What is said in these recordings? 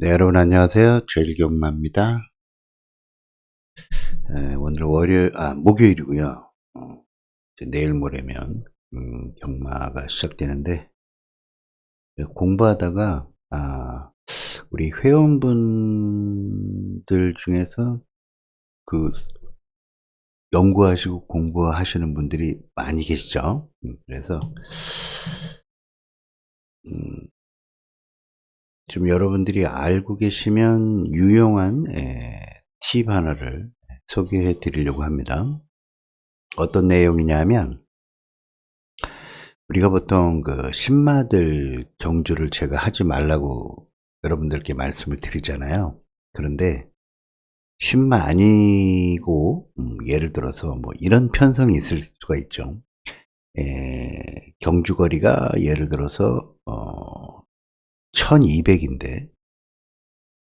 네, 여러분 안녕하세요. 제일경마입니다. 오늘 목요일이고요. 이제 내일 모레면 경마가 시작되는데 공부하다가 우리 회원분들 중에서 그 연구하시고 공부하시는 분들이 많이 계시죠. 그래서 좀 여러분들이 알고 계시면 유용한 팁 하나를 소개해 드리려고 합니다. 어떤 내용이냐면 우리가 보통 그 신마들 경주를 제가 하지 말라고 여러분들께 말씀을 드리잖아요. 그런데 신마 아니고 예를 들어서 뭐 이런 편성이 있을 수가 있죠. 경주거리가 예를 들어서 1200인데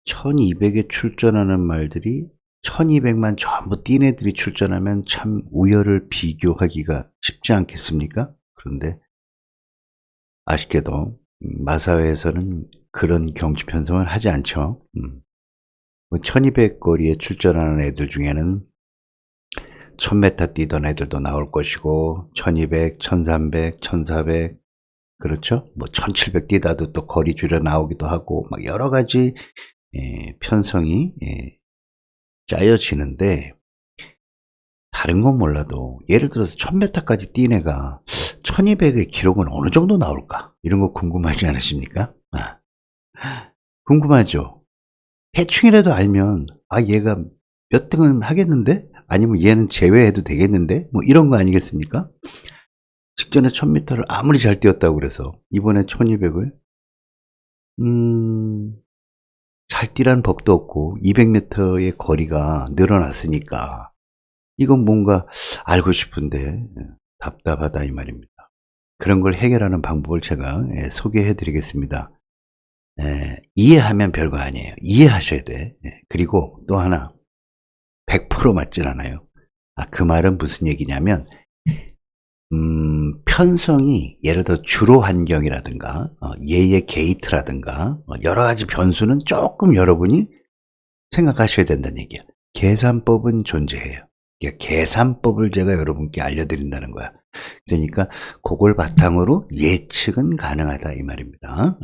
1200에 출전하는 말들이 1200만 전부 뛴 애들이 출전하면 참 우열을 비교하기가 쉽지 않겠습니까? 그런데 아쉽게도 마사회에서는 그런 경주 편성을 하지 않죠. 1200 거리에 출전하는 애들 중에는 1000m 뛰던 애들도 나올 것이고 1200, 1300, 1400 그렇죠? 뭐 1700 뛰다도 또 거리 줄여 나오기도 하고 막 여러 가지 편성이 짜여지는데 다른 건 몰라도 예를 들어서 1000m까지 뛴 애가 1200의 기록은 어느 정도 나올까? 이런 거 궁금하지 않으십니까? 궁금하죠? 대충이라도 알면 얘가 몇 등은 하겠는데? 아니면 얘는 제외해도 되겠는데? 뭐 이런 거 아니겠습니까? 직전에 1000m를 아무리 잘 뛰었다고 그래서 이번에 1200을 잘 뛰라는 법도 없고 200m의 거리가 늘어났으니까 이건 뭔가 알고 싶은데 답답하다 이 말입니다. 그런 걸 해결하는 방법을 제가 소개해 드리겠습니다. 이해하면 별거 아니에요. 이해하셔야 돼. 그리고 또 하나 100% 맞진 않아요. 그 말은 무슨 얘기냐면 편성이 예를 들어 주로 환경이라든가 얘의 게이트라든가 여러 가지 변수는 조금 여러분이 생각하셔야 된다는 얘기야. 계산법은 존재해요. 그러니까 계산법을 제가 여러분께 알려드린다는 거야. 그러니까 그걸 바탕으로 예측은 가능하다 이 말입니다.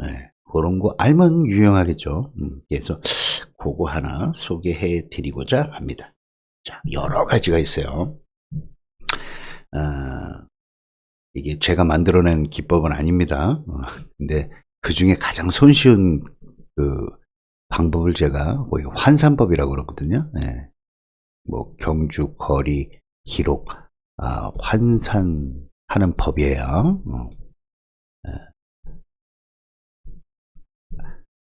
그런 거 알면 유용하겠죠. 그래서 그거 하나 소개해 드리고자 합니다. 자, 여러 가지가 있어요. 이게 제가 만들어낸 기법은 아닙니다. 근데 그 중에 가장 손쉬운 그 방법을 제가 거의 환산법이라고 그러거든요. 뭐 경주, 거리, 기록, 환산하는 법이에요.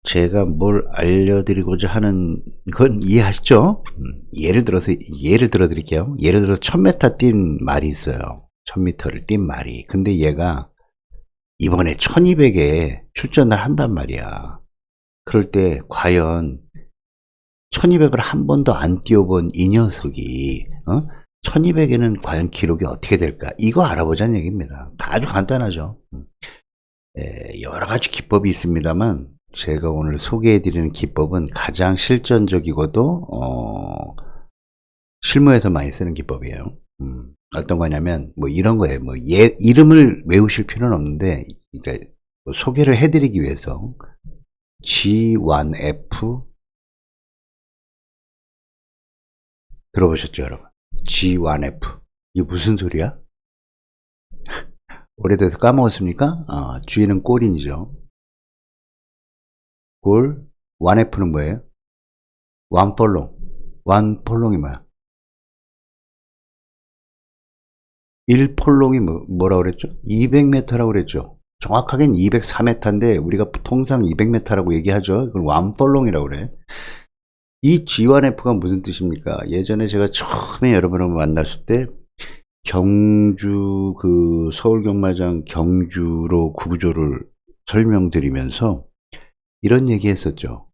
제가 뭘 알려드리고자 하는 건 이해하시죠? 예를 들어 드릴게요. 예를 들어 1000m 뛴 말이 있어요. 1000m를 뛴 말이. 근데 얘가 이번에 1200에 출전을 한단 말이야. 그럴 때 과연 1200을 한 번도 안 뛰어본 이 녀석이 1200에는 과연 기록이 어떻게 될까? 이거 알아보자는 얘기입니다. 아주 간단하죠. 여러 가지 기법이 있습니다만 제가 오늘 소개해드리는 기법은 가장 실전적이고도 실무에서 많이 쓰는 기법이에요. 어떤 거냐면 뭐 이런 거예요. 뭐 이름을 외우실 필요는 없는데 그러니까 소개를 해드리기 위해서 G1F 들어보셨죠 여러분? G1F 이게 무슨 소리야? 오래돼서 까먹었습니까? G는 골인이죠. 골, 1F는 뭐예요? 원폴롱. 원폴롱이 뭐야? 1폴롱이 뭐라고 그랬죠? 200m라고 그랬죠. 정확하게는 204m인데 우리가 통상 200m라고 얘기하죠. 그걸 원폴롱이라고 그래. 이 G1F가 무슨 뜻입니까? 예전에 제가 처음에 여러분을 만났을 때 경주 그 서울경마장 경주로 구조를 설명드리면서 이런 얘기 했었죠.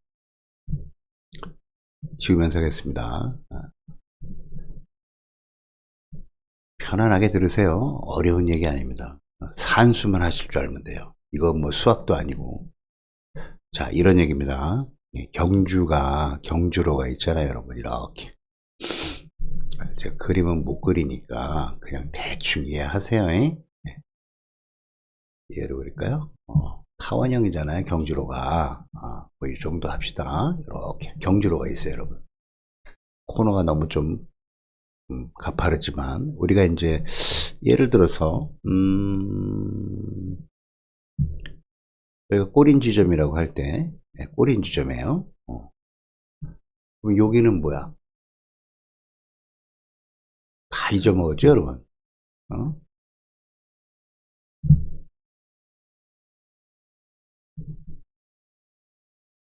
지우면서 하겠습니다. 편안하게 들으세요. 어려운 얘기 아닙니다. 산수만 하실 줄 알면 돼요. 이거 뭐 수학도 아니고. 자, 이런 얘기입니다. 경주로가 있잖아요, 여러분. 이렇게. 제가 그림은 못 그리니까 그냥 대충 이해하세요. 이해를 그릴까요? 타원형이잖아요, 경주로가. 뭐 이 정도 합시다. 이렇게 경주로가 있어요, 여러분. 코너가 너무 좀 가파르지만 우리가 이제 예를 들어서 여기가 꼬린 지점이라고 할 때 꼬린 지점이에요. 그럼 여기는 뭐야? 다 잊어먹었죠, 여러분? 어?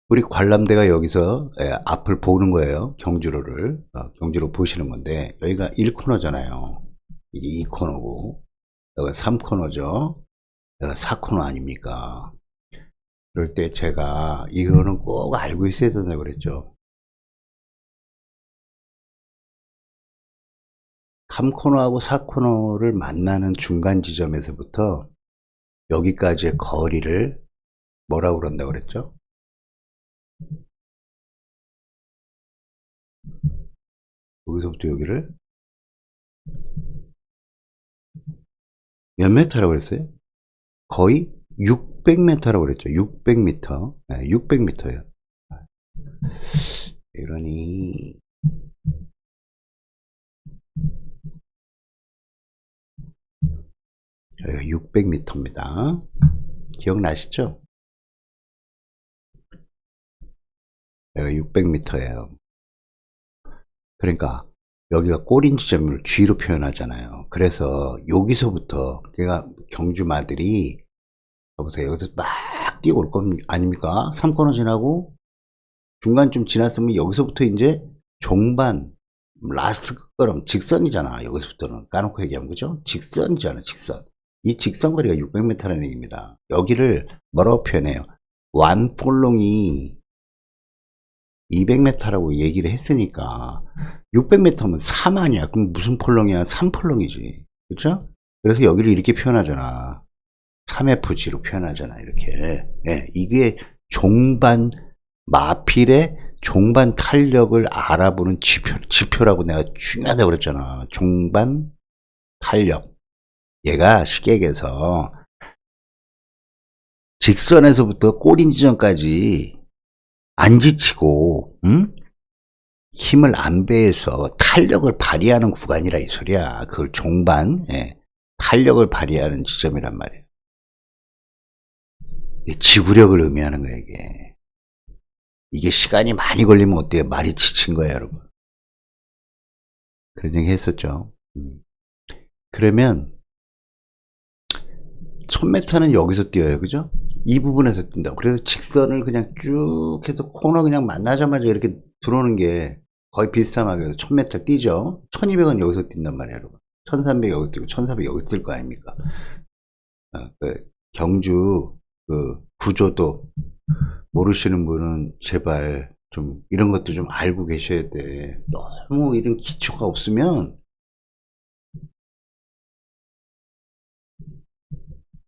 우리 관람대가 여기서 앞을 보는 거예요. 경주로를. 경주로 보시는 건데 여기가 1코너잖아요. 이게 2코너고 여기가 3코너죠. 여기가 4코너 아닙니까? 그럴 때 제가 이거는 꼭 알고 있어야 된다고 그랬죠. 3코너하고 4코너를 만나는 중간 지점에서부터 여기까지의 거리를 뭐라고 그런다고 그랬죠? 여기서부터 여기를 몇 메타라고 그랬어요? 거의 600m라고 그랬죠. 600m. 네, 600m예요. 이러니 여기가 600m입니다. 기억나시죠? 여기가 600m예요. 그러니까 여기가 꼬린 지점을 G로 표현하잖아요. 그래서 여기서부터 걔가 경주마들이 여보세요. 여기서 막 뛰어올 거 아닙니까? 3코너 지나고 중간쯤 지났으면 여기서부터 이제 종반 라스트 끝걸음 직선이잖아. 여기서부터는 까놓고 얘기하면 그죠? 직선이잖아. 직선. 이 직선 거리가 600m라는 얘기입니다. 여기를 뭐라고 표현해요? 완폴롱이 200m라고 얘기를 했으니까 600m면 3 아니야. 그럼 무슨 폴롱이야? 3폴롱이지. 그렇죠? 그래서 여기를 이렇게 표현하잖아. 3FG로 표현하잖아. 이렇게. 이게 종반 마필의 종반 탄력을 알아보는 지표라고 내가 중요하다고 그랬잖아. 종반 탄력. 얘가 쉽게 얘기해서 직선에서부터 꼬린 지점까지 안 지치고 힘을 안 배해서 탄력을 발휘하는 구간이라 이 소리야. 그걸 종반 탄력을 발휘하는 지점이란 말이야. 지구력을 의미하는 거야 이게. 이게 시간이 많이 걸리면 어때요? 말이 지친 거야 여러분. 그런 얘기 했었죠. 그러면 1000m는 여기서 뛰어요. 그죠? 이 부분에서 뛴다고. 그래서 직선을 그냥 쭉 해서 코너 그냥 만나자마자 이렇게 들어오는 게 거의 비슷하게 1000m 뛰죠. 1200은 여기서 뛴단 말이에요, 여러분. 1300 여기서 뛰고 1400 여기서 뛸 거 아닙니까? 경주 그 구조도 모르시는 분은 제발 좀 이런 것도 좀 알고 계셔야 돼. 너무 이런 기초가 없으면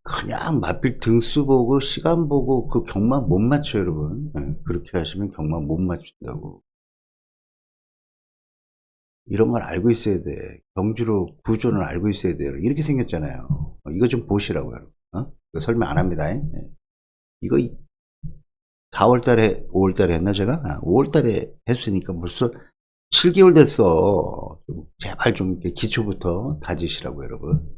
그냥 마필 등수 보고 시간 보고 그 경만 못 맞춰요, 여러분. 그렇게 하시면 경만 못 맞춘다고. 이런 걸 알고 있어야 돼. 경주로 구조는 알고 있어야 돼요. 이렇게 생겼잖아요. 이거 좀 보시라고요. 이거 설명 안 합니다. 이거 4월 달에, 5월 달에 했나, 제가? 5월 달에 했으니까 벌써 7개월 됐어. 제발 좀 이렇게 기초부터 다지시라고, 여러분.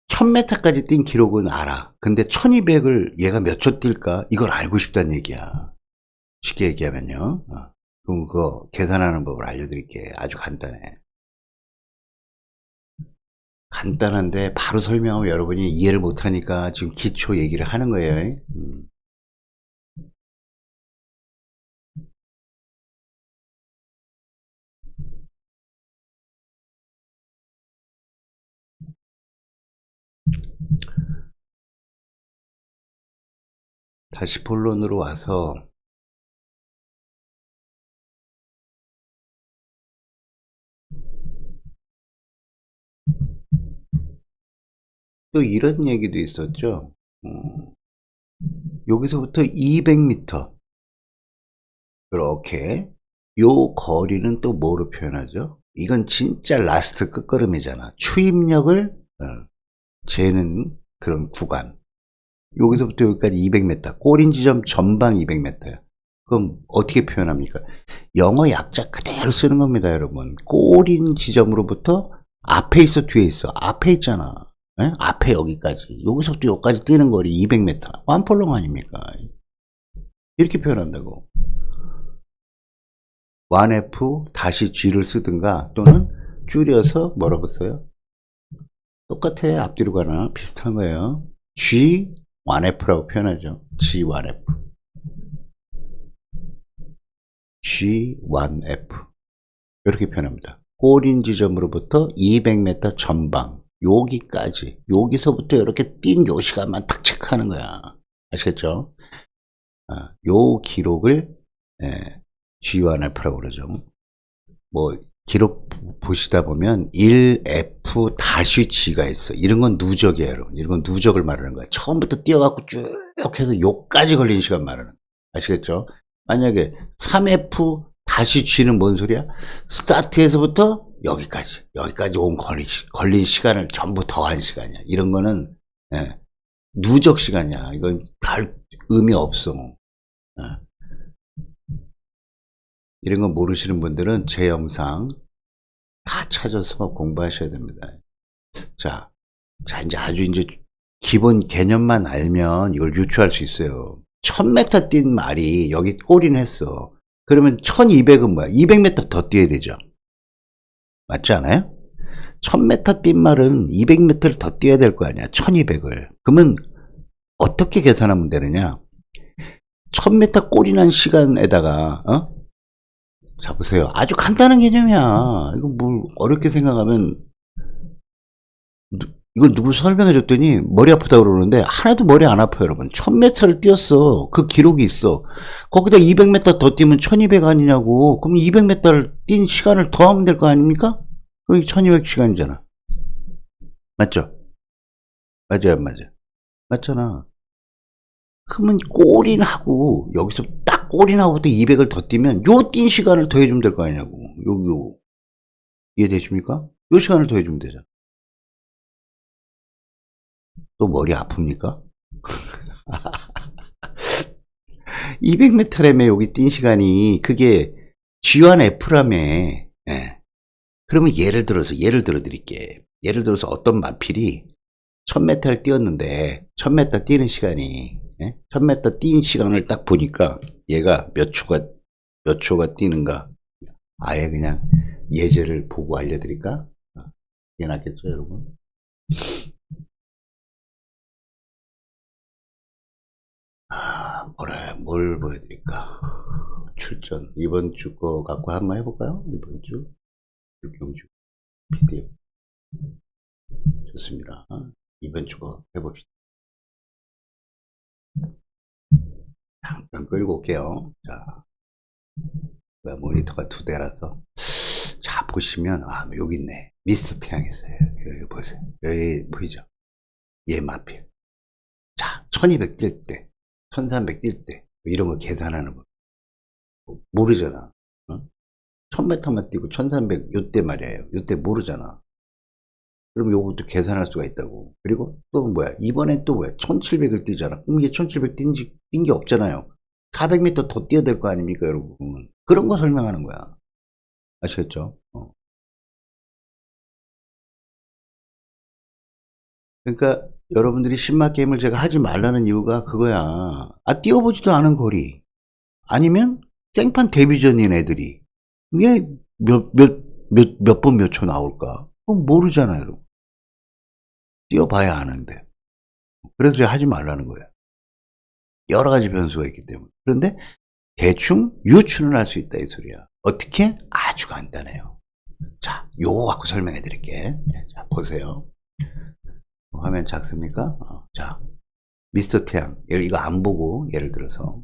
1000m까지 뛴 기록은 알아. 근데 1200을 얘가 몇 초 뛸까? 이걸 알고 싶다는 얘기야. 쉽게 얘기하면요. 그럼 그거 계산하는 법을 알려드릴게. 아주 간단해. 간단한데 바로 설명하면 여러분이 이해를 못하니까 지금 기초 얘기를 하는 거예요. 다시 본론으로 와서 또 이런 얘기도 있었죠. 여기서부터 200m 이렇게 요 거리는 또 뭐로 표현하죠? 이건 진짜 라스트 끝걸음이잖아. 추입력을 재는 그런 구간. 여기서부터 여기까지 200m, 꼬린 지점 전방 200m야. 그럼 어떻게 표현합니까? 영어 약자 그대로 쓰는 겁니다, 여러분. 꼬린 지점으로부터 앞에 있어, 뒤에 있어? 앞에 있잖아. 에? 앞에 여기까지. 여기서부터 여기까지 뛰는 거리 200m. 완폴롱 아닙니까? 이렇게 표현한다고. 1F 다시 G를 쓰든가 또는 줄여서 뭐라고 써요? 똑같아. 앞뒤로 가나 비슷한 거예요. G 1F라고 표현하죠. G1F. G1F. 이렇게 표현합니다. 꼬린 지점으로부터 200m 전방. 여기까지. 여기서부터 이렇게 뛴 요 시간만 딱 체크하는 거야. 아시겠죠? 요 기록을 G1F라고 그러죠. 뭐 기록 보시다 보면 1F-G가 있어. 이런 건 누적이에요, 여러분. 이런 건 누적을 말하는 거야. 처음부터 뛰어갖고 쭉 해서 요까지 걸리는 시간 말하는 거야. 아시겠죠? 만약에 3F-G는 뭔 소리야? 스타트에서부터 여기까지 온 걸린 시간을 전부 더한 시간이야. 이런 거는 누적 시간이야. 이건 별 의미 없어. 이런 거 모르시는 분들은 제 영상 다 찾아서 공부하셔야 됩니다. 자, 이제 아주 이제 기본 개념만 알면 이걸 유추할 수 있어요. 1000m 뛴 말이 여기 꼬리는 했어. 그러면 1200은 뭐야? 200m 더 뛰어야 되죠. 맞지 않아요? 1000m 뛴 말은 200m를 더 뛰어야 될 거 아니야. 1200을. 그러면 어떻게 계산하면 되느냐? 1000m 꼬리 난 시간에다가 자 보세요. 아주 간단한 개념이야. 이거 뭘 어렵게 생각하면 이걸 누구 설명해 줬더니 머리 아프다고 그러는데 하나도 머리 안 아파요, 여러분. 1000m를 뛰었어. 그 기록이 있어. 거기다 200m 더 뛰면 1200 아니냐고. 그럼 200m를 뛴 시간을 더하면 될 거 아닙니까? 그게 1200시간이잖아. 맞죠? 맞아요, 안 맞아요? 맞잖아. 그러면 골인하고 여기서 딱 골인하고부터 200을 더 뛰면 요 뛴 시간을 더해주면 될 거 아니냐고. 요 이해되십니까? 요 시간을 더해주면 되잖아. 또 머리 아픕니까? 200m라며 여기 뛴 시간이 그게 G1F라며. 그러면 예를 들어 드릴게. 예를 들어서 어떤 마필이 1000m를 뛰었는데 1000m 뛰는 시간이 1000m 뛴 시간을 딱 보니까 얘가 몇 초가 뛰는가 아예 그냥 예제를 보고 알려드릴까? 이게 낫겠죠, 여러분? 뭘 보여드릴까? 출전 이번 주 거 갖고 한번 해볼까요? 이번 주 육경주 PDF 좋습니다. 이번 주 거 해봅시다. 잠깐 끌고 올게요. 자, 모니터가 2대라서 자 보시면 여기 있네. 미스터 태양 있어요. 여기 보세요. 여기 보이죠? 얘 마필. 자, 1200 뛸 때 1300 뛸 때 이런 거 계산하는 거 모르잖아. 1000m만 뛰고 1300 요때 말이에요. 요때 모르잖아. 그럼 요것도 계산할 수가 있다고. 그리고 또 뭐야? 이번엔 또 뭐야? 1700을 뛰잖아. 그럼 이게 1700 뛴 게 없잖아요. 400m 더 뛰어야 될 거 아닙니까, 여러분? 그런 거 설명하는 거야. 아시겠죠? 그러니까 여러분들이 신마 게임을 제가 하지 말라는 이유가 그거야. 뛰어보지도 않은 거리. 아니면 생판 데뷔전인 애들이 왜 몇 번 몇 초 나올까? 그건 모르잖아요, 여러분. 뛰어봐야 아는데. 그래서 제가 하지 말라는 거예요. 여러 가지 변수가 있기 때문에. 그런데 대충 유추는 할 수 있다 이 소리야. 어떻게? 아주 간단해요. 자, 요거 갖고 설명해 드릴게. 자, 보세요. 화면 작습니까? 자, 미스터 태양. 이거 안 보고 예를 들어서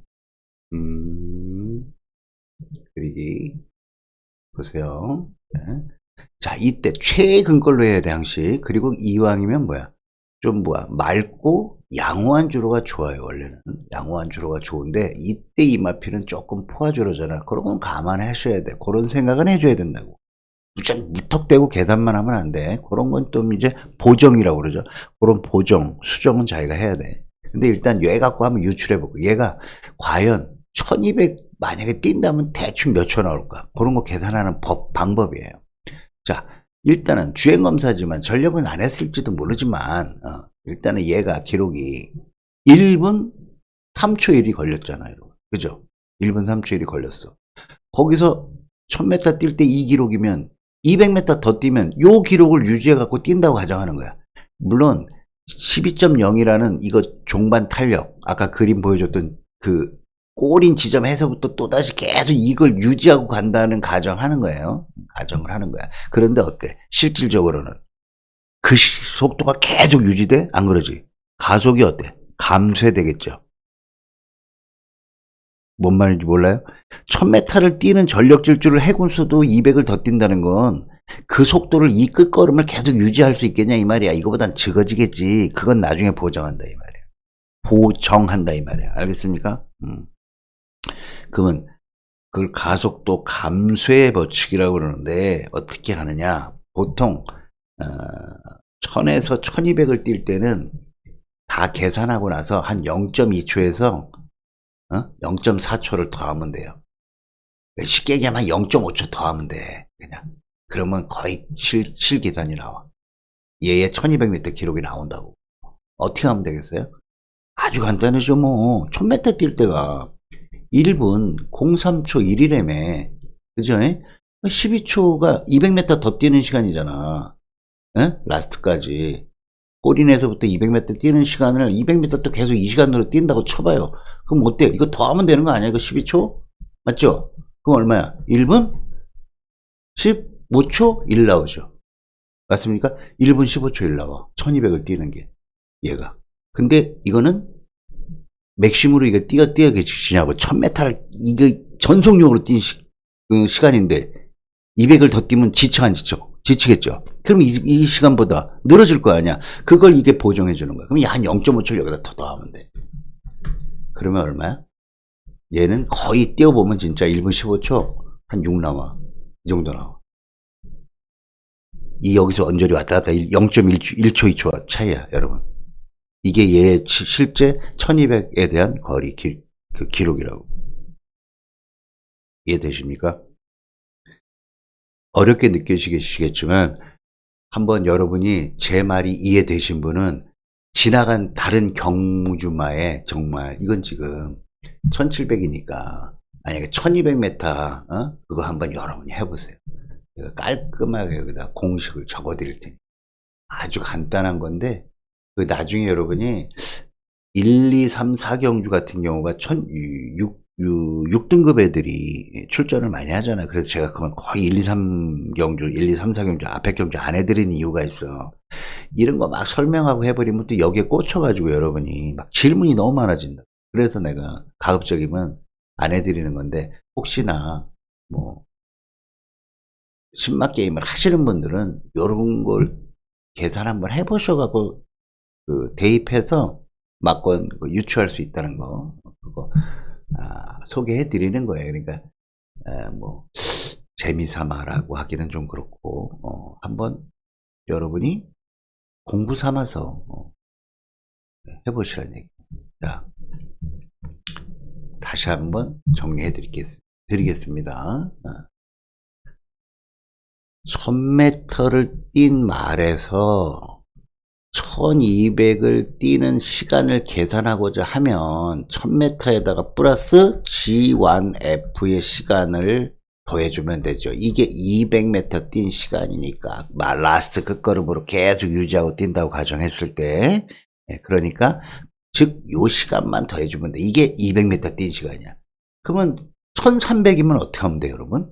그리기 보세요. 네. 자, 이때 최근 걸로 해야 돼 항시. 그리고 이왕이면 뭐야? 좀 맑고 양호한 주로가 좋아요. 원래는 양호한 주로가 좋은데 이때 이마필은 조금 포화주로잖아. 그런 건 감안하셔야 돼. 그런 생각은 해줘야 된다고. 무턱대고 계산만 하면 안 돼. 그런 건 좀 이제 보정이라고 그러죠. 그런 보정, 수정은 자기가 해야 돼. 근데 일단 얘 갖고 한번 유출해보고, 얘가 과연 1200 만약에 뛴다면 대충 몇 초 나올까? 그런 거 계산하는 방법이에요. 자, 일단은 주행검사지만 전력은 안 했을지도 모르지만, 일단은 얘가 기록이 1분 3초 1이 걸렸잖아요. 그죠? 1분 3초 1이 걸렸어. 거기서 1000m 뛸 때 이 기록이면 200m 더 뛰면 요 기록을 유지해 갖고 뛴다고 가정하는 거야. 물론 12.0이라는 이거 종반 탄력, 아까 그림 보여줬던 그 꼬린 지점에서부터 또다시 계속 이걸 유지하고 간다는 가정하는 거예요. 가정을 하는 거야. 그런데 어때? 실질적으로는 그 속도가 계속 유지돼? 안 그러지? 가속이 어때? 감쇄되겠죠. 뭔 말인지 몰라요? 1000m를 뛰는 전력 질주를 해군수도 200을 더 뛴다는 건 그 속도를 이 끝걸음을 계속 유지할 수 있겠냐 이 말이야. 이거보단 적어지겠지. 그건 나중에 보정한다 이 말이야. 보정한다 이 말이야. 알겠습니까? 그러면 그걸 가속도 감쇄 법칙이라고 그러는데 어떻게 하느냐. 보통 1000에서 1200을 뛸 때는 다 계산하고 나서 한 0.2초에서 0.4초를 더하면 돼요. 쉽게 얘기하면 0.5초 더하면 돼. 그냥. 그러면 거의 실계산이 나와. 얘의 1200m 기록이 나온다고. 어떻게 하면 되겠어요? 아주 간단해죠 뭐. 1000m 뛸 때가 1분 03초 1이라며. 그죠? 12초가 200m 더 뛰는 시간이잖아. 라스트까지. 꼬린에서부터 200m 뛰는 시간을 200m 또 계속 이 시간으로 뛴다고 쳐봐요. 그럼 어때? 이거 더하면 되는 거 아니야? 이거 12초? 맞죠? 그럼 얼마야? 1분 15초 1 나오죠. 맞습니까? 1분 15초 1 나와. 1200을 뛰는 게. 얘가. 근데 이거는 맥심으로 이거 뛰어지냐고. 1000m를 이거 전속력으로 뛴 시간인데 200을 더 뛰면 지쳐 안 지쳐? 지치겠죠. 그럼 이 시간보다 늘어질 거 아니야. 그걸 이게 보정해 주는 거야. 그럼 한 0.5초를 여기다 더 더하면 돼. 그러면 얼마야? 얘는 거의 뛰어보면 진짜 1분 15초 한 6 나와. 이 정도 나와. 이 여기서 언저리 왔다 갔다 0.1초 2초 차이야 여러분. 이게 얘의 실제 1200에 대한 거리 그 기록이라고. 이해되십니까? 어렵게 느껴지시겠지만 한번 여러분이 제 말이 이해되신 분은 지나간 다른 경주마에 정말 이건 지금 1700이니까 만약에 1200m 그거 한번 여러분이 해보세요. 깔끔하게 여기다 공식을 적어 드릴 테니 아주 간단한 건데 그 나중에 여러분이 1, 2, 3, 4경주 같은 경우가 6등급 애들이 출전을 많이 하잖아요. 그래서 제가 그건 거의 1, 2, 3경주, 1, 2, 3, 4경주 앞에 경주 안 해드리는 이유가 있어. 이런 거 막 설명하고 해버리면 또 여기에 꽂혀가지고 여러분이 막 질문이 너무 많아진다. 그래서 내가 가급적이면 안 해드리는 건데 혹시나 뭐 신막 게임을 하시는 분들은 이런 걸 계산 한번 해보셔가지고 그 대입해서 막권 유추할 수 있다는 거 그거 소개해 드리는 거예요. 그러니까 뭐 재미삼아라고 하기는 좀 그렇고 한번 여러분이 공부 삼아서 해보시라는 얘기입니다. 다시 한번 정리해 드리겠습니다. 1000m를 뛴 말에서 1200을 뛰는 시간을 계산하고자 하면 1000m에다가 플러스 G1F의 시간을 더해주면 되죠. 이게 200m 뛴 시간이니까 라스트 끝걸음으로 계속 유지하고 뛴다고 가정했을 때 그러니까 즉 요 시간만 더해주면 돼. 이게 200m 뛴 시간이야. 그러면 1300이면 어떻게 하면 돼요 여러분?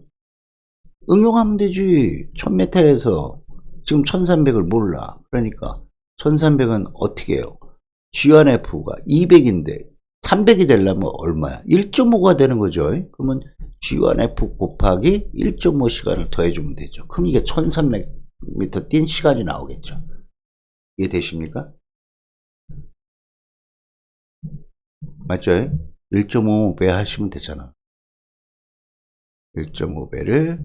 응용하면 되지. 1000m에서 지금 1300을 몰라. 그러니까 1300은 어떻게 해요? G1F가 200인데 300이 되려면 얼마야? 1.5가 되는 거죠. 그러면 G1F 곱하기 1.5 시간을 더해주면 되죠. 그럼 이게 1300m 뛴 시간이 나오겠죠. 이해되십니까? 맞죠? 1.5배 하시면 되잖아. 1.5배를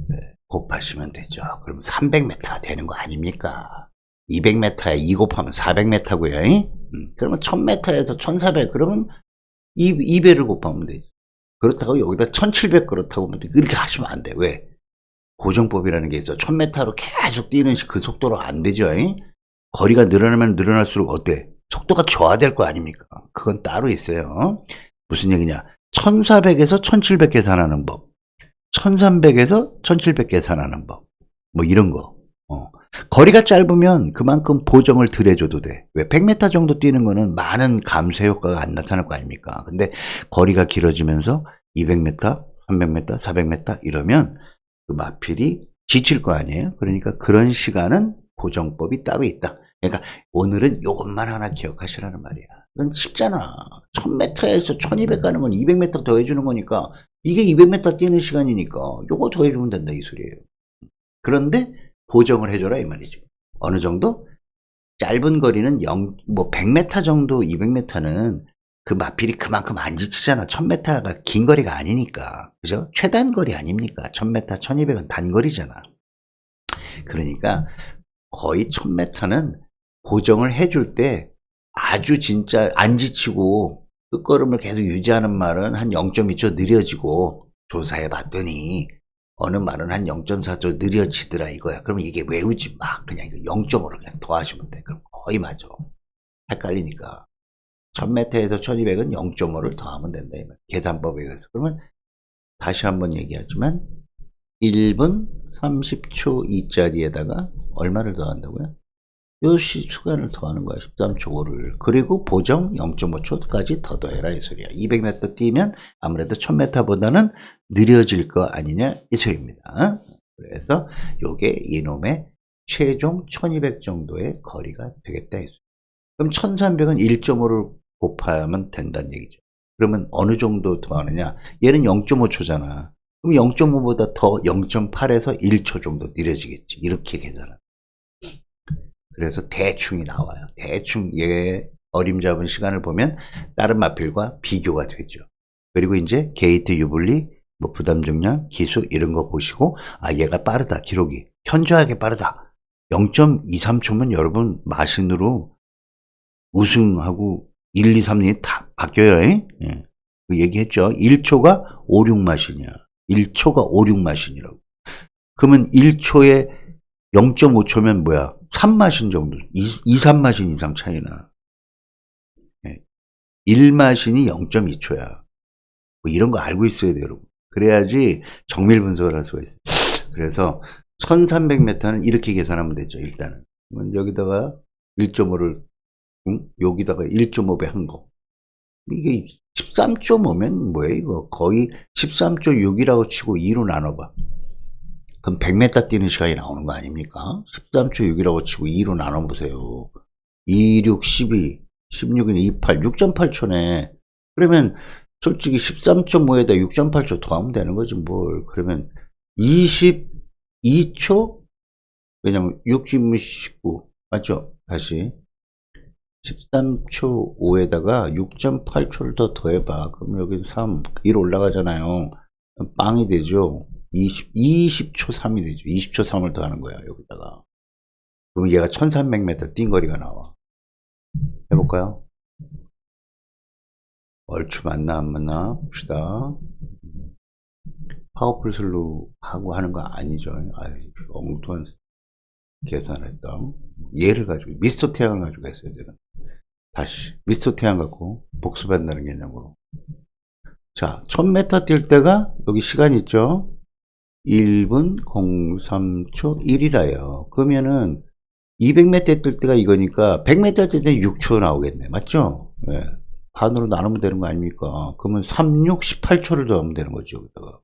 곱하시면 되죠. 그럼 300m가 되는 거 아닙니까? 200m에 2 곱하면 400m고요. 그러면 1000m에서 1400, 그러면 2배를 곱하면 되죠. 그렇다고 여기다 1700 그렇다고 그렇게 하시면 안 돼. 왜? 고정법이라는 게 있어. 1000m로 계속 뛰는 그 속도로 안 되죠. 거리가 늘어나면 늘어날수록 어때? 속도가 저하될 거 아닙니까? 그건 따로 있어요. 무슨 얘기냐? 1400에서 1700 계산하는 법, 1300에서 1700 계산하는 법, 뭐 이런 거. 거리가 짧으면 그만큼 보정을 덜 해줘도 돼. 왜? 100m 정도 뛰는 거는 많은 감소 효과가 안 나타날 거 아닙니까? 근데 거리가 길어지면서 200m, 300m, 400m 이러면 그 마필이 지칠 거 아니에요? 그러니까 그런 시간은 보정법이 따로 있다. 그러니까 오늘은 이것만 하나 기억하시라는 말이야. 이건 쉽잖아. 1000m에서 1200 가는 건 200m 더해주는 거니까 이게 200m 뛰는 시간이니까 요거 더해주면 된다 이 소리예요. 그런데 보정을 해줘라 이 말이죠. 어느 정도? 짧은 거리는 100m 정도, 200m는 그 마필이 그만큼 안 지치잖아. 1000m가 긴 거리가 아니니까. 그죠? 최단 거리 아닙니까? 1000m, 1200은 단거리잖아. 그러니까 거의 1000m는 보정을 해줄 때 아주 진짜 안 지치고 끝걸음을 계속 유지하는 말은 한 0.2초 느려지고, 조사해 봤더니 어느 말은 한 0.4초 느려지더라 이거야. 그럼 이게 외우지 마. 그냥 이거 0.5를 그냥 더하시면 돼. 그럼 거의 맞아. 헷갈리니까. 1000m에서 1200은 0.5를 더하면 된다. 이 말. 계산법에 의해서. 그러면 다시 한번 얘기하지만 1분 30초 2짜리에다가 얼마를 더한다고요? 요 시간을 더하는 거야. 13초 5를. 그리고 보정 0.5초까지 더 더해라 이 소리야. 200m 뛰면 아무래도 1000m보다는 느려질 거 아니냐 이 소리입니다. 그래서 요게 이놈의 최종 1200 정도의 거리가 되겠다 이 소리. 그럼 1300은 1.5를 곱하면 된다는 얘기죠. 그러면 어느 정도 더하느냐? 얘는 0.5초잖아. 그럼 0.5보다 더 0.8에서 1초 정도 느려지겠지. 이렇게 계산하면. 그래서 대충이 나와요. 대충 얘 어림잡은 시간을 보면 다른 마필과 비교가 되죠. 그리고 이제 게이트 유불리, 뭐 부담 중량, 기수 이런 거 보시고 아 얘가 빠르다. 기록이 현저하게 빠르다. 0.23초면 여러분 마신으로 우승하고 1, 2, 3년이 다 바뀌어요. 예. 그 얘기했죠. 1초가 5, 6마신이야. 1초가 5, 6마신이라고. 그러면 1초에 0.5초면 뭐야? 3마신 정도. 2, 3마신 이상 차이나. 1마신이 0.2초야. 뭐 이런 거 알고 있어야 돼요, 여러분. 그래야지 정밀 분석을 할 수가 있어요. 그래서 1300m는 이렇게 계산하면 되죠, 일단은. 여기다가 1.5를, 여기다가 1.5배 한 거. 이게 13.5면 뭐예요, 이거? 거의 13.6이라고 치고 2로 나눠봐. 그럼 100m 뛰는 시간이 나오는 거 아닙니까? 13.6이라고 치고 2로 나눠보세요. 2, 6, 12, 16이네 28, 6.8초네. 그러면 솔직히 13.5에다 6.8초 더하면 되는 거지 뭘. 그러면 22초? 왜냐면 60, 19 맞죠? 다시 13초 5에다가 6.8초를 더 더해봐. 그럼 여기 3, 1 올라가잖아요. 빵이 되죠. 20초 3이 되죠. 20초 3을 더하는 거야, 여기다가. 그럼 얘가 1300m 뛴 거리가 나와. 해볼까요? 얼추 맞나, 안 맞나? 봅시다. 파워풀 슬로 하고 하는 거 아니죠. 아유, 엉뚱한 계산을 했다. 얘를 가지고, 미스터 태양을 가지고 했어야 되는. 다시, 미스터 태양 갖고 복습한다는 개념으로. 자, 1000m 뛸 때가, 여기 시간 있죠? 1분 03초 1이라요. 그러면은 200m 뛸 때가 이거니까 100m 뛸 때 6초 나오겠네. 맞죠? 네. 반으로 나누면 되는 거 아닙니까? 그러면 36, 18초를 더하면 되는 거죠. 여기다가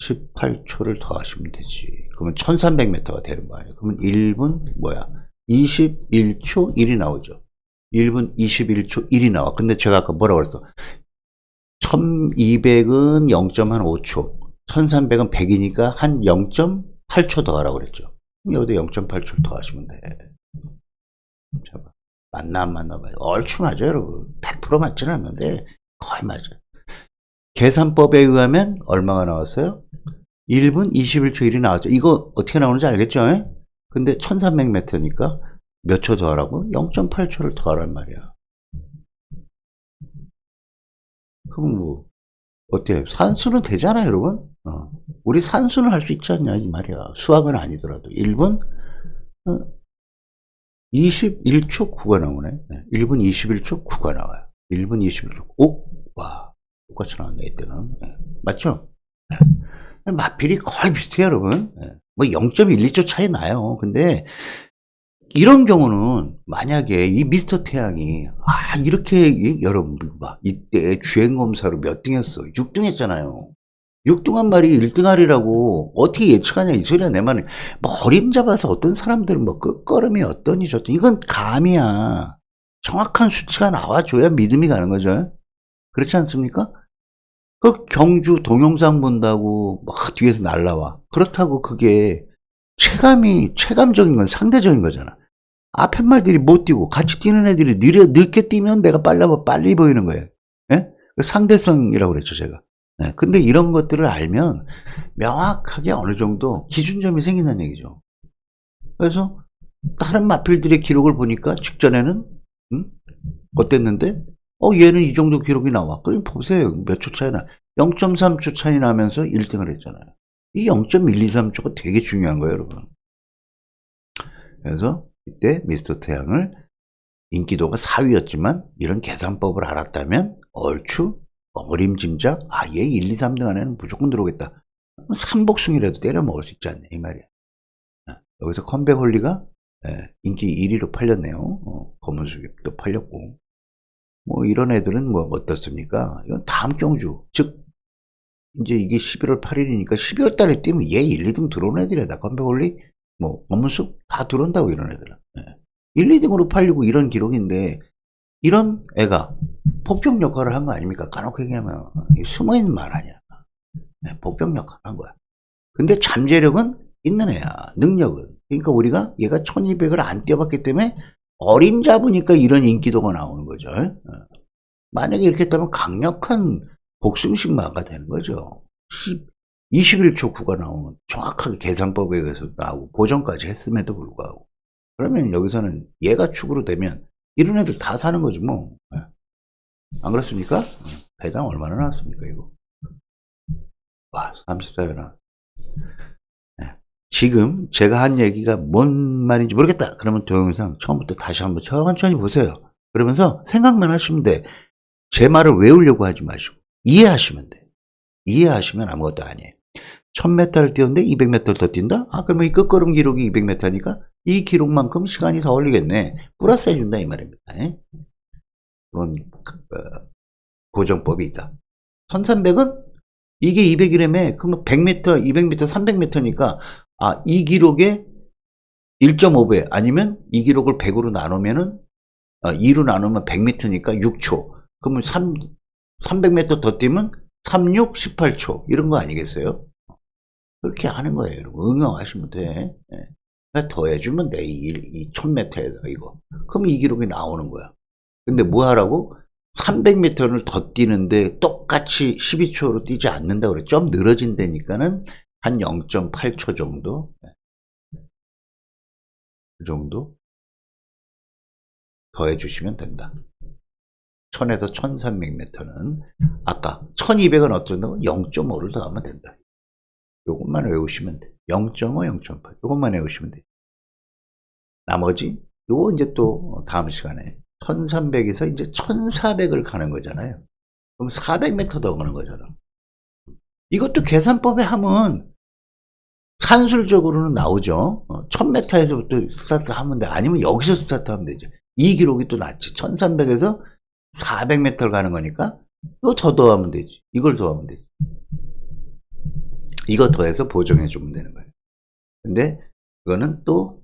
18초를 더하시면 되지. 그러면 1300m가 되는 거 아니에요. 그러면 1분 뭐야? 21초 1이 나오죠. 1분 21초 1이 나와. 근데 제가 아까 뭐라고 그랬어? 1200은 0.5초. 1300은 100이니까 한 0.8초 더 하라고 그랬죠. 여기다 0.8초 더 하시면 돼. 잡아. 맞나 안 맞나 봐요. 얼추 맞아요, 여러분. 100% 맞지는 않는데 거의 맞아요. 계산법에 의하면 얼마가 나왔어요? 1분 21초 1이 나왔죠. 이거 어떻게 나오는지 알겠죠? 근데 1300m니까 몇 초 더 하라고? 0.8초를 더 하란 말이야. 그럼 뭐 어때요? 산수는 되잖아요, 여러분. 우리 산수는 할 수 있지 않냐 이 말이야. 수학은 아니더라도 1분 21초 9가 나오네. 1분 21초 9가 나와요. 1분 21초 5. 와, 똑같이 나왔네 이때는. 맞죠? 마필이 거의 비슷해요, 여러분. 뭐 0.12초 차이 나요. 근데 이런 경우는 만약에 이 미스터 태양이 이렇게 여러분 봐, 이때 주행검사로 몇 등 했어? 6등 했잖아요. 6등한 말이 1등 하리라고 어떻게 예측하냐 이 소리야. 내 말은 뭐 어림잡아서 어떤 사람들은 뭐 끝걸음이 어떠니 저떠니 이건 감이야. 정확한 수치가 나와줘야 믿음이 가는 거죠. 그렇지 않습니까? 그 경주 동영상 본다고 막 뒤에서 날라와. 그렇다고 그게 체감적인 건 상대적인 거잖아. 앞에 말들이 못 뛰고 같이 뛰는 애들이 늦게 뛰면 내가 빨리 보이는 거예요. 예? 상대성이라고 그랬죠, 제가. 예. 근데 이런 것들을 알면 명확하게 어느 정도 기준점이 생긴다는 얘기죠. 그래서 다른 마필들의 기록을 보니까 직전에는 어땠는데 얘는 이 정도 기록이 나와. 그럼 보세요. 몇 초 차이 나. 0.3초 차이 나면서 1등을 했잖아요. 이 0.123초가 되게 중요한 거예요, 여러분. 그래서 이때 미스터 태양을 인기도가 4위였지만 이런 계산법을 알았다면 얼추 어림짐작 얘 1, 2, 3등 안에는 무조건 들어오겠다. 삼복숭이라도 때려 먹을 수 있지 않냐 이 말이야. 여기서 컴백홀리가 인기 1위로 팔렸네요. 검은수잎도 팔렸고 뭐 이런 애들은 뭐 어떻습니까? 이건 다음 경주 즉 이제 이게 11월 8일이니까 12월 달에 뛰면 얘 1, 2등 들어오는 애들이다. 컴백홀리 뭐 검은숲 다 들어온다고 이런 애들은 1, 2등으로 팔리고 이런 기록인데 이런 애가 폭병 역할을 한 거 아닙니까? 까놓고 얘기하면 숨어있는 말 아니야. 폭병 역할을 한 거야. 근데 잠재력은 있는 애야. 능력은. 그러니까 우리가 얘가 1200을 안 뛰어봤기 때문에 어림잡으니까 이런 인기도가 나오는 거죠. 만약에 이렇게 했다면 강력한 복숭식마가 되는 거죠. 21초 9가 나오면 정확하게 계산법에 의해서 나오고 보정까지 했음에도 불구하고 그러면 여기서는 얘가 축으로 되면 이런 애들 다 사는 거지 뭐. 안 그렇습니까? 배당 얼마나 나왔습니까 이거? 와 34배 나왔어. 지금 제가 한 얘기가 뭔 말인지 모르겠다 그러면 동영상 처음부터 다시 한번 천천히 보세요. 그러면서 생각만 하시면 돼. 제 말을 외우려고 하지 마시고 이해하시면 돼. 이해하시면 아무것도 아니에요. 1000m를 뛰었는데 200m를 더 뛴다? 그러면 이 끝걸음 기록이 200m니까 이 기록만큼 시간이 더 걸리겠네. 플러스 해준다 이 말입니다. 그런 고정법이 있다. 1300은 이게 200이라며 그러면 100m, 200m, 300m니까 이 기록의 1.5배 아니면 이 기록을 100으로 나누면은 2로 나누면 100m니까 6초. 그러면 300m 더 뛰면 36, 18초 이런 거 아니겠어요? 그렇게 하는 거예요. 여러분. 응용하시면 돼. 더해주면 돼. 이 1000m에다 이거. 그럼 이 기록이 나오는 거야. 근데 뭐 하라고? 300m를 더 뛰는데 똑같이 12초로 뛰지 않는다고 그래. 좀 늘어진다니까는 한 0.8초 정도? 그 정도 더해주시면 된다. 1000에서 1300m는 아까 1200은 어쩐다고? 0.5를 더하면 된다. 요것만 외우시면 돼. 0.5, 0.8. 요것만 외우시면 돼. 나머지 요거 이제 또 다음 시간에 1300에서 이제 1400을 가는 거잖아요. 그럼 400m 더 가는 거잖아. 이것도 계산법에 하면 산술적으로는 나오죠. 1000m에서부터 스타트 하면 돼. 아니면 여기서 스타트 하면 되죠. 이 기록이 또 낫지. 1300에서 400m를 가는 거니까 이거 더 더하면 되지. 이걸 더하면 되지. 이거 더해서 보정해 주면 되는 거예요. 근데 그거는 또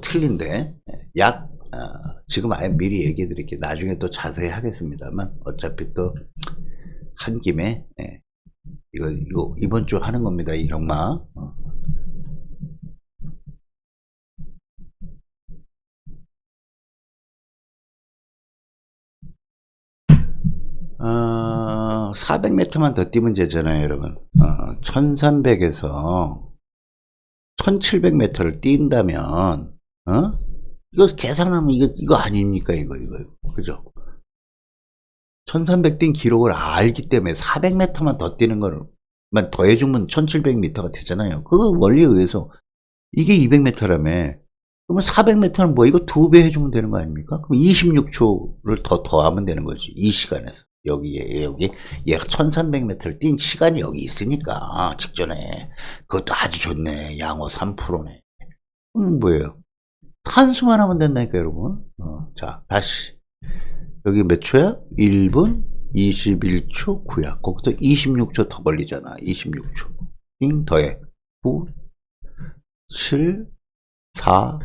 틀린데 지금 아예 미리 얘기해 드릴게요. 나중에 또 자세히 하겠습니다만 어차피 또 한 김에 이거 이번 주 하는 겁니다. 이 경마. 400m만 더 뛰면 되잖아요, 여러분. 1300에서 1700m를 뛴다면, 이거 계산하면 이거 아닙니까? 이거. 그죠? 1300 뛴 기록을 알기 때문에 400m만 더 뛰는 거만 더해주면 1700m가 되잖아요. 그 원리에 의해서 이게 200m라며. 그러면 400m는 뭐 이거 2배 해주면 되는 거 아닙니까? 그럼 26초를 더 더하면 되는 거지. 이 시간에서. 여기 얘가 1300m를 뛴 시간이 여기 있으니까 직전에. 그것도 아주 좋네. 양호 3%네. 뭐예요? 탄수만 하면 된다니까 여러분. 자 다시 여기 몇 초야? 1분 21초 9야. 거기서 26초 더 걸리잖아. 26초 띵 더해 9 7 4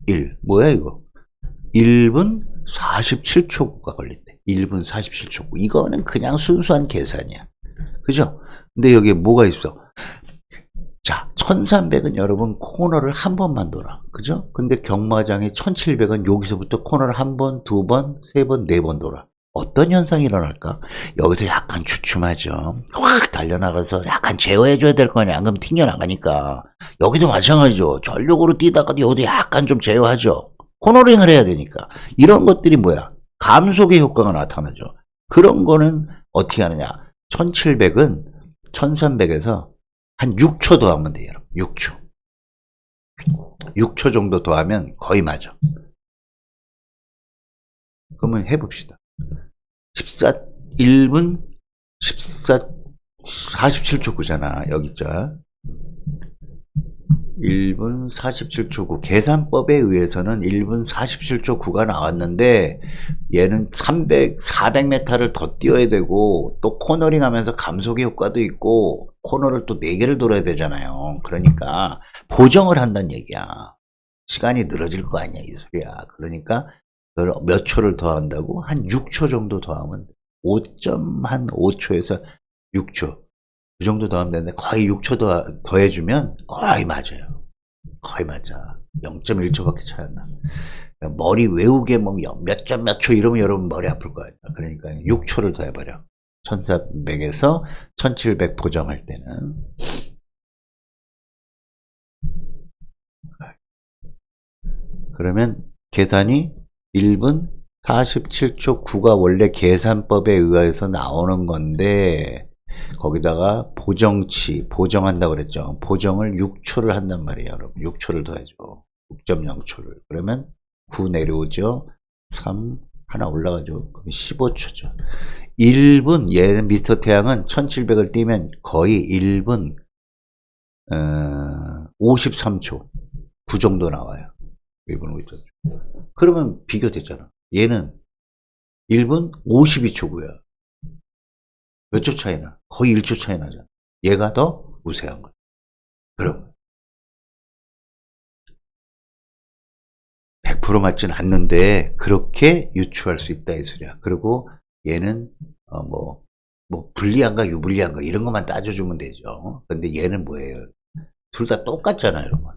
1 뭐야 이거? 1분 47초 9가 걸린대. 1분 47초 9. 이거는 그냥 순수한 계산이야. 그죠? 근데 여기에 뭐가 있어? 자, 1300은 여러분 코너를 한 번만 돌아. 그죠? 근데 경마장의 1700은 여기서부터 코너를 한 번, 두 번, 세 번, 네 번 돌아. 어떤 현상이 일어날까? 여기서 약간 주춤하죠. 확 달려나가서 약간 제어해줘야 될 거 아니야. 안 그러면 튕겨나가니까. 여기도 마찬가지죠. 전력으로 뛰다가도 여기도 약간 좀 제어하죠. 코너링을 해야 되니까. 이런 것들이 뭐야? 감속의 효과가 나타나죠. 그런 거는 어떻게 하느냐? 1700은 1300에서 한 6초 더 하면 돼요. 6초. 6초 정도 더 하면 거의 맞아. 그러면 해봅시다. 1분 47초 9잖아. 여기 있죠. 1분 47초 9. 계산법에 의해서는 1분 47초 9가 나왔는데 얘는 400m를 더 뛰어야 되고 또 코너링 하면서 감속의 효과도 있고 코너를 또 4개를 돌아야 되잖아요. 그러니까 보정을 한다는 얘기야. 시간이 늘어질 거 아니야 이 소리야. 그러니까 몇 초를 더 한다고? 한 6초 정도 더 하면 5.5초에서 6초 그 정도 더 하면 되는데 거의 6초 더 해주면 거의 맞아요. 거의 맞아. 0.1초밖에 차이 안 나. 머리 외우게 뭐 몇 점 몇 초 이러면 여러분 머리 아플 거 아니야. 그러니까 6초를 더 해버려. 1400에서 1700 보정할 때는. 그러면 계산이 1분 47초 9가 원래 계산법에 의해서 나오는 건데 거기다가 보정치, 보정한다고 그랬죠. 보정을 6초를 한단 말이에요, 여러분. 6초를 더해줘. 6.0초를. 그러면 9 내려오죠. 3, 하나 올라가죠. 그럼 15초죠. 1분, 얘는 미스터 태양은 1700을 뛰면 거의 1분 53초. 9 정도 나와요. 1분 53초. 그러면 비교되잖아. 얘는 1분 52초 9야. 몇 초 차이나? 거의 1초 차이 나잖아. 얘가 더 우세한 거야. 그럼 100% 맞진 않는데 그렇게 유추할 수 있다 이 소리야. 그리고 얘는 뭐 불리한가 유불리한가 이런 것만 따져주면 되죠. 근데 얘는 뭐예요? 둘 다 똑같잖아 여러분.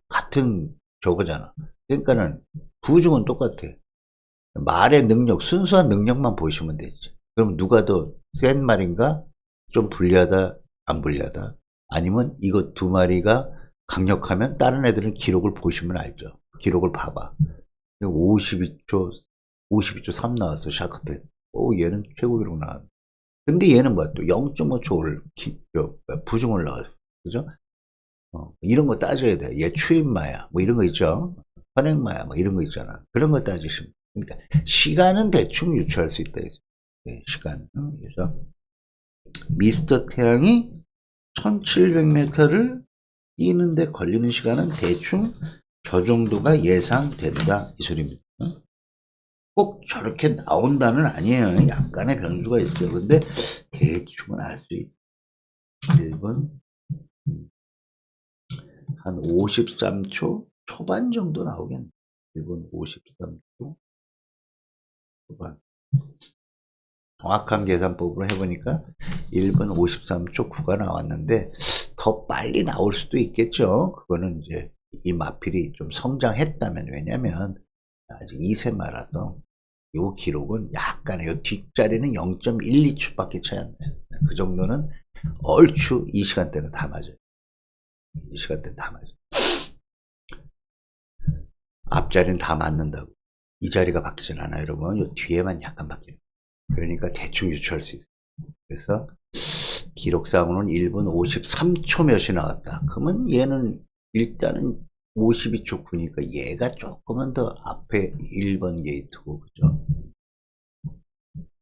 같은 저거잖아. 그러니까는 부중은 똑같아. 말의 능력, 순수한 능력만 보시면 되지. 그럼 누가 더 센 말인가? 좀 불리하다, 안 불리하다? 아니면 이거 두 마리가 강력하면 다른 애들은 기록을 보시면 알죠. 기록을 봐봐. 52초 3 나왔어, 샤크 때. 얘는 최고 기록 나왔네. 근데 얘는 뭐야? 또 0.5초 부중 올라갔어. 그죠? 이런 거 따져야 돼. 얘 추임마야. 뭐 이런 거 있죠? 선행마야. 뭐 이런 거 있잖아. 그런 거 따지시면. 그러니까 시간은 대충 유추할 수 있다. 네, 시간. 그래서 미스터 태양이 1700m를 뛰는데 걸리는 시간은 대충 저 정도가 예상된다 이 소리입니다. 꼭 저렇게 나온다는 아니에요. 약간의 변수가 있어요. 근데 대충은 알 수 있다. 1분 한 53초 초반 정도 나오겠네. 1분 53초 초반. 정확한 계산법으로 해보니까 1분 53초 9가 나왔는데 더 빨리 나올 수도 있겠죠. 그거는 이제 이 마필이 좀 성장했다면, 왜냐면 아직 2세마라서 요 기록은 약간의 요 뒷자리는 0.12초밖에 차이 안 나요. 그 정도는 얼추 이 시간대는 다 맞아요. 이 시간대는 다 맞아요. 앞자리는 다 맞는다고. 이 자리가 바뀌진 않아요, 여러분. 요 뒤에만 약간 바뀌어요. 그러니까 대충 유추할 수 있어요. 그래서 기록상으로는 1분 53초 몇이 나왔다. 그러면 얘는 일단은 52초 9니까 얘가 조금은 더 앞에 1번 게이트고, 그죠?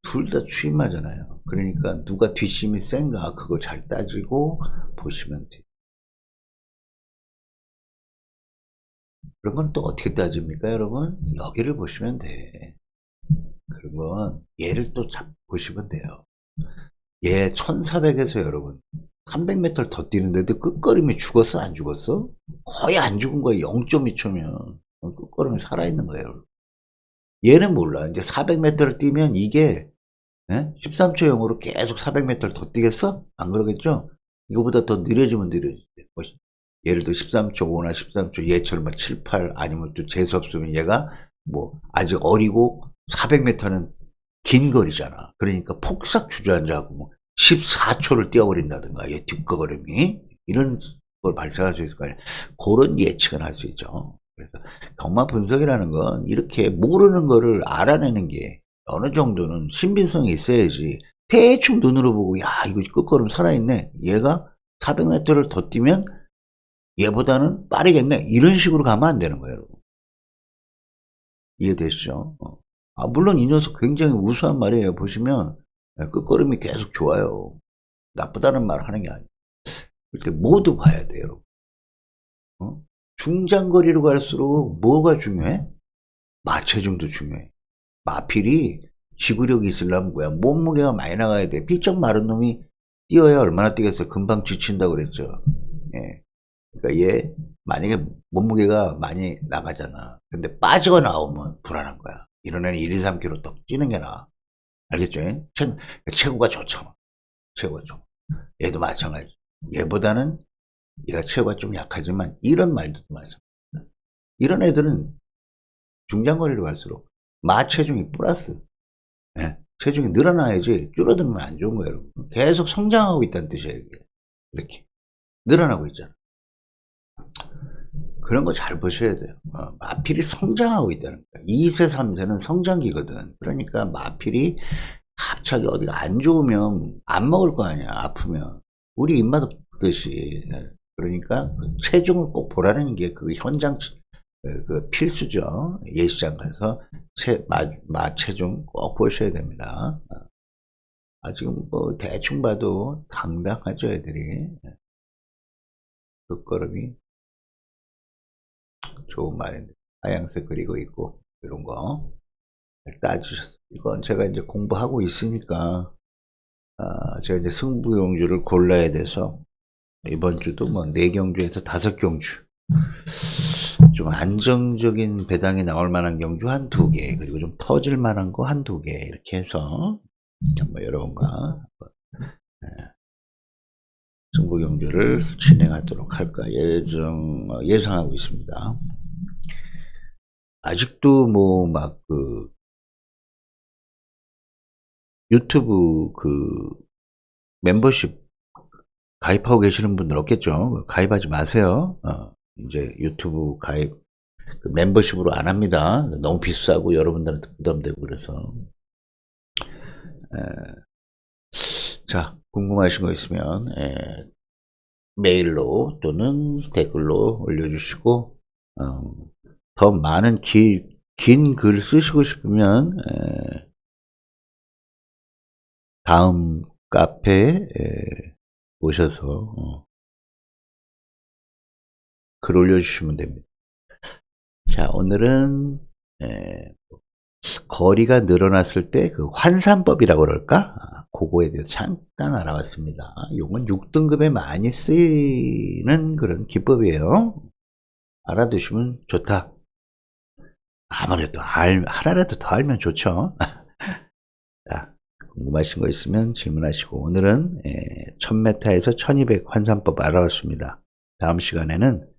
둘 다 추임하잖아요. 그러니까 누가 뒷심이 센가 그거 잘 따지고 보시면 돼요. 그런 건 또 어떻게 따집니까, 여러분? 여기를 보시면 돼. 그런 건 얘를 또 보시면 돼요. 얘 1400에서 여러분 300m를 더 뛰는데도 끝걸음이 죽었어 안 죽었어? 거의 안 죽은 거예요. 0.2초면 끝걸음이 살아있는 거예요. 얘는 몰라. 이제 400m를 뛰면 이게 13초 0으로 계속 400m를 더 뛰겠어? 안 그러겠죠? 이거보다 더 느려지면 느려지죠. 예를 들어 13초 5나 13초 얘처럼 막 7, 8 아니면 또 재수 없으면 얘가 뭐 아직 어리고 400m는 긴 거리잖아. 그러니까 폭삭 주저앉아갖고 뭐 14초를 뛰어버린다든가 얘 뒷걸음이 이런 걸 발생할 수 있을 거 아니야. 그런 예측은 할 수 있죠. 그래서 경마 분석이라는 건 이렇게 모르는 거를 알아내는 게 어느 정도는 신빙성이 있어야지. 대충 눈으로 보고 야 이거 끝걸음 살아있네. 얘가 400m를 더 뛰면 얘보다는 빠르겠네. 이런 식으로 가면 안 되는 거예요. 여러분. 이해되시죠? 물론 이 녀석 굉장히 우수한 말이에요. 보시면 끝걸음이 계속 좋아요. 나쁘다는 말 하는 게 아니에요. 그때 모두 봐야 돼요. 중장거리로 갈수록 뭐가 중요해? 마체중도 중요해. 마필이 지구력이 있으려면 뭐야? 몸무게가 많이 나가야 돼. 삐쩍 마른 놈이 뛰어야 얼마나 뛰겠어? 금방 지친다고 그랬죠. 예. 그러니까 얘 만약에 몸무게가 많이 나가잖아. 근데 빠지고 나오면 불안한 거야. 이런 애는 1, 2, 3kg 떡 찌는 게 나아. 알겠죠? 체구가 좋죠. 체구가 좋아. 얘도 마찬가지. 얘보다는 얘가 체구가 좀 약하지만 이런 말도 마찬가지. 이런 애들은 중장거리로 갈수록 마체중이 플러스. 예, 체중이 늘어나야지 줄어들면 안 좋은 거예요. 여러분. 계속 성장하고 있다는 뜻이에요. 이게. 이렇게 늘어나고 있잖아. 그런 거 잘 보셔야 돼요. 마필이 성장하고 있다는 거예요. 2세, 3세는 성장기거든. 그러니까 마필이 갑자기 어디가 안 좋으면 안 먹을 거 아니야. 아프면. 우리 입맛 없듯이. 그러니까 그 체중을 꼭 보라는 게 그 현장 그 필수죠. 예시장 가서 마체중 꼭 보셔야 됩니다. 지금 뭐 대충 봐도 당당하죠, 애들이. 끝걸음이 좋은 말인데 하얀색 그리고 있고 이런 거 따주셨어요. 이건 제가 이제 공부하고 있으니까 제가 이제 승부경주를 골라야 돼서 이번 주도 뭐 4경주에서 5경주 좀 안정적인 배당이 나올 만한 경주 한 2개 그리고 좀 터질 만한 거 한 2개 이렇게 해서 한번 여러분과 승부경주를 진행하도록 할까 예상하고 있습니다. 아직도 뭐 막 그 유튜브 그 멤버십 가입하고 계시는 분들 없겠죠? 가입하지 마세요. 이제 유튜브 가입 그 멤버십으로 안 합니다. 너무 비싸고 여러분들한테 부담되고 그래서 자 궁금하신 거 있으면 메일로 또는 댓글로 올려주시고 더 많은 긴 글 쓰시고 싶으면 다음 카페에 오셔서 글 올려주시면 됩니다. 자 오늘은 거리가 늘어났을 때 그 환산법이라고 그럴까? 그거에 대해서 잠깐 알아봤습니다. 이건 6등급에 많이 쓰이는 그런 기법이에요. 알아두시면 좋다. 아무래도 하나라도 더 알면 좋죠. 자, 궁금하신 거 있으면 질문하시고 오늘은 1000m에서 1200 환산법 알아봤습니다. 다음 시간에는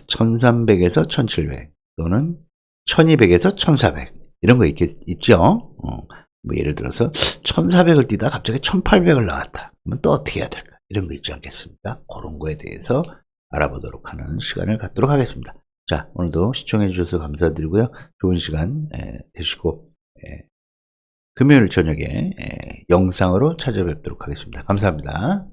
1300에서 1700 또는 1200에서 1400 이런 거 있죠? 뭐 예를 들어서 1400을 뛰다 갑자기 1800을 나왔다. 그러면 또 어떻게 해야 될까? 이런 거 있지 않겠습니까? 그런 거에 대해서 알아보도록 하는 시간을 갖도록 하겠습니다. 자, 오늘도 시청해 주셔서 감사드리고요. 좋은 시간 되시고 금요일 저녁에 영상으로 찾아뵙도록 하겠습니다. 감사합니다.